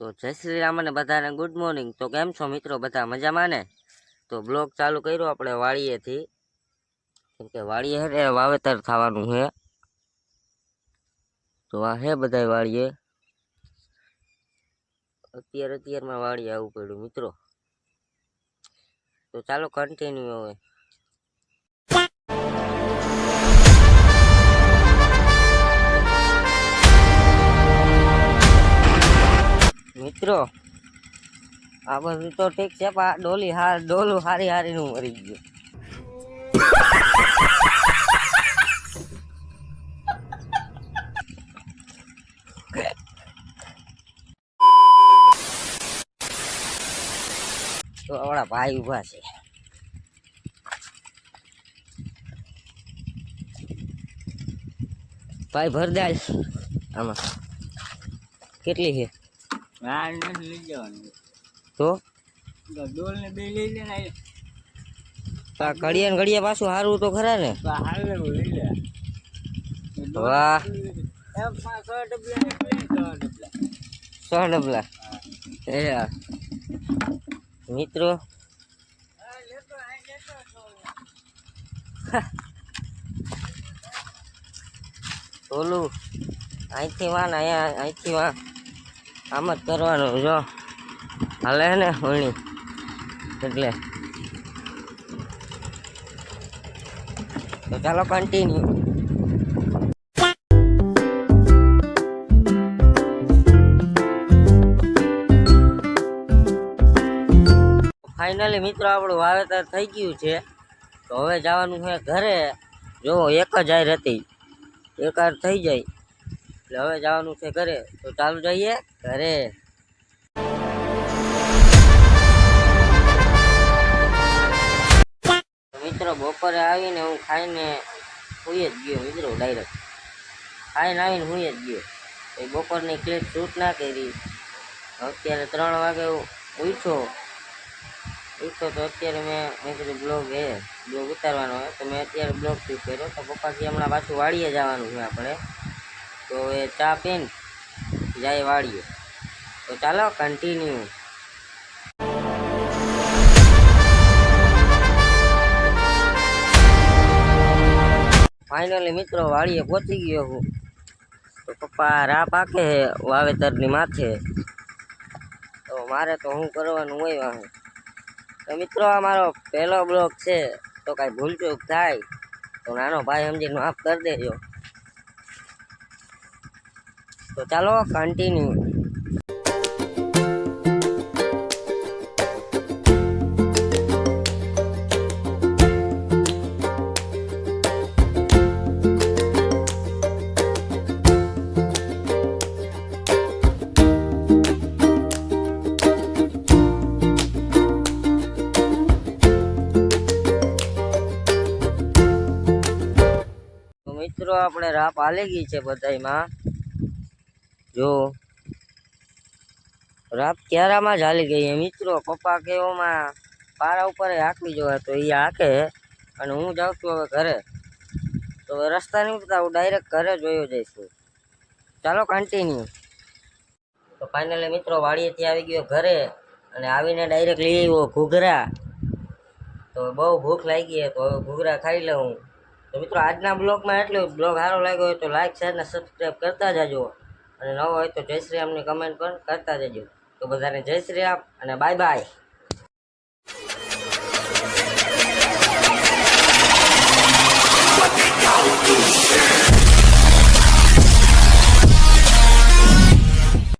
તો જય શ્રી રામ અને બધાને ગુડ મોર્નિંગ। તો કેમ છો મિત્રો, બધા મજામાં ને? તો બ્લોગ ચાલુ કર્યો આપણે વાડીએથી, કેમ કે વાડીએ હે વાવેતર થવાનું છે। તો આ હે બધા વાડીએ, અત્યારમાં વાડીએ આવવું પડ્યું મિત્રો। તો ચાલો કન્ટિન્યુ હવે મિત્રો। આ બધું તો ઠીક છે, પણ ડોલું હારી નું મરી ગયું। તો આપણા ભાઈ ઉભા છે। ભાઈ ભરદાલ આમાં કેટલી છે? લઈ જવાનું તો ડોલ ને બે લઈ લે ને ઘડિયા ઘડિયા પાછું સારું તો ખરા ને? હાલ લઈ લે વાહ, 100 ડબલા એ મિત્રો। ઓલું અહીંથી વાન અહીંથી વાં આમ જ કરવાનું જો હાલે ને હોણી, એટલે તો ચાલો કન્ટિન્યુ। ફાઇનલી મિત્રો આપણું વાવેતર થઈ ગયું છે। તો હવે જવાનું છે ઘરે। જો એક જ હાર હતી, એક હાર થઈ જાય એટલે હવે જવાનું છે ઘરે। તો ચાલુ જઈએ ઘરે। મિત્રો બપોરે આવીને હું ખાઈને સુઈ જ ગયો મિત્રો, ડાયરેક્ટ ખાઈને આવીને સુઈ જ ગયો। એ બપોરની ક્લિપ શૂટ ના કરી। અત્યારે 3 વાગે ઉઠ્યો તો અત્યારે મેં કીધું બ્લોગ ઉતારવાનો હોય, તો મેં અત્યારે બ્લોગ શૂટ કર્યો। તો પપ્પાથી હમણાં પાછું વાડીએ જવાનું છે આપણે, તો એ ચા પીને જાય વાડીએ। તો ચાલો કન્ટિન્યુ। ફાઇનલી મિત્રો વાડીએ પહોંચી ગયો હું। તો પપ્પા રા પાકે વાવેતરની માથે, તો મારે તો શું કરવાનું હોય વાહે। તો મિત્રો આ મારો પહેલો બ્લોગ છે, તો કાંઈ ભૂલચૂક થાય તો નાનો ભાઈ સમજીને માફ કરી દેજો। તો ચાલો કન્ટિન્યુ। મિત્રો આપણે રાપ હાલી ગઈ છે બધાયમાં, જો રાપ ક્યારામાં જ હાલી ગઈ મિત્રો। પપ્પા કેવામાં પારા ઉપર હાંકવી જોવે, તો એ હાંકે અને હું જાઉં છું હવે ઘરે। તો રસ્તા નહીં પતા, હું ડાયરેક્ટ ઘરે જોયો જઈશું। ચાલો કન્ટિન્યુ। તો ફાઇનલી મિત્રો વાડીએથી આવી ગયો ઘરે, અને આવીને ડાયરેક્ટ લઈ આવ્યો ઘૂઘરા। તો બહુ ભૂખ લાગી, તો હવે ઘૂઘરા ખાઈ લઉં। તો મિત્રો આજના બ્લોગમાં એટલું। બ્લોગ સારો લાગ્યો હોય તો લાઈક શેર ને સબસ્ક્રાઈબ કરતા જજો, અને નવો હોય તો જય શ્રી રામની કમેન્ટ પણ કરતા જજો। તો બધાને જય શ્રી રામ અને બાય બાય।